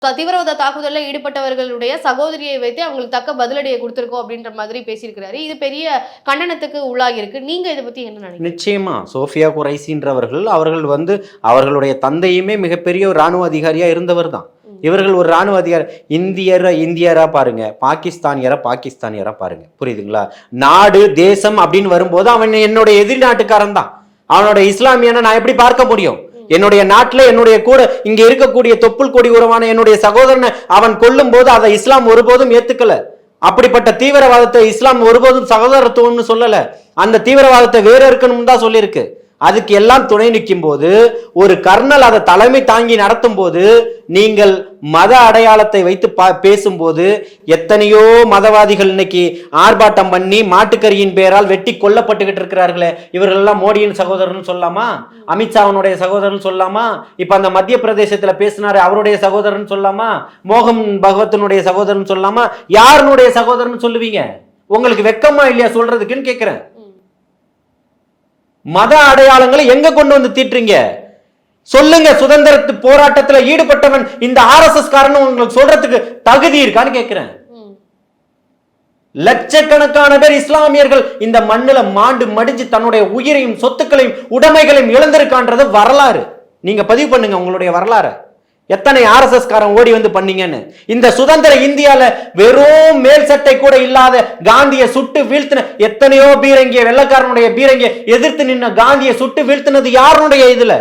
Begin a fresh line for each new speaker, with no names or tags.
தீவிரவாத தாக்குதலில் ஈடுபட்டவர்களுடைய சகோதரியை வைத்து அவங்களுக்கு தக்க பதிலடியை கொடுத்திருக்கோம் அப்படின்ற மாதிரி பேசியிருக்கிறாரு. இது பெரிய கண்டனத்துக்கு உள்ளாகி இருக்கு. நீங்க இதை பத்தி என்ன நினைக்கிறீங்க?
நிச்சயமா சோஃபியா குரைசின்றவர்கள் அவர்களுடைய தந்தையுமே மிகப்பெரிய ஒரு ராணுவ அதிகாரியா இருந்தவர் தான். இவர்கள் ஒரு ராணுவ அதிகாரி. இந்தியரா பாருங்க, பாகிஸ்தானியரா பாருங்க, புரியுதுங்களா? நாடு தேசம் அப்படின்னு வரும்போது அவன் என்னுடைய எதிரி நாட்டுக்காரன் தான். அவனோட இஸ்லாமியனை நான் எப்படி பார்க்க முடியும்? என்னுடைய நாட்டில் என்னுடைய கூட இங்க இருக்கக்கூடிய தொப்புள் கொடி உறவான என்னுடைய சகோதரனை அவன் கொல்லும் போது அதை இஸ்லாம் ஒருபோதும் ஏத்துக்கல. அப்படிப்பட்ட தீவிரவாதத்தை இஸ்லாம் ஒருபோதும் சகோதரத்துவம்னு சொல்லல. அந்த தீவிரவாதத்தை வேற இருக்கணும் தான் சொல்லியிருக்கு. அதுக்கு எல்லாம் துணை நிற்கும் போது ஒரு கர்னல் அதை தலைமை தாங்கி நடத்தும் போது நீங்கள் மத அடையாளத்தை வைத்து பேசும்போது எத்தனையோ மதவாதிகள் இன்னைக்கு ஆர்ப்பாட்டம் பண்ணி மாட்டுக்கறியின் பெயரால் வெட்டி கொல்லப்பட்டுக்கிட்டு இருக்கிறார்களே, இவர்கள் எல்லாம் மோடியின் சகோதரன் சொல்லலாமா? அமித்ஷாவனுடைய சகோதரன் சொல்லலாமா? இப்ப அந்த மத்திய பிரதேசத்துல பேசினாரு அவருடைய சகோதரன் சொல்லலாமா? மோகன் பகவத்தினுடைய சகோதரன் சொல்லலாமா? யாருனுடைய சகோதரன் சொல்லுவீங்க? உங்களுக்கு வெக்கமா இல்லையா சொல்றதுக்குன்னு கேட்கிறேன். மத அடையாளங்களை எங்க கொண்டு வந்து தீட்டுறீங்க? சொல்லுங்க. சுதந்திர போராட்டத்துல ஈடுபட்டவன் இந்த RSS காரன் உங்களுக்கு சொல்றதுக்கு தகுதி இருக்கான்னு கேட்கிறேன். லட்சக்கணக்கான பேர் இஸ்லாமியர்கள் இந்த மண்ணில மாண்டு மடிஞ்சு தன்னுடைய உயிரையும் சொத்துக்களையும் உடைமைகளையும் இழந்திருக்கான்றது வரலாறு. நீங்க பதிவு பண்ணுங்க உங்களுடைய வரலாறு. எத்தனை RSS காரன் ஓடி வந்து பண்ணீங்கன்னு. இந்த சுதந்திர இந்தியால வெறும் மேல் சட்டை கூட இல்லாத காந்தியை சுட்டு வீழ்த்தின எத்தனையோ பீரங்கிய வெள்ளக்காரனுடைய பீரங்கிய எதிர்த்து நின்ன காந்தியை சுட்டு வீழ்த்தினது யாருடைய இதுல?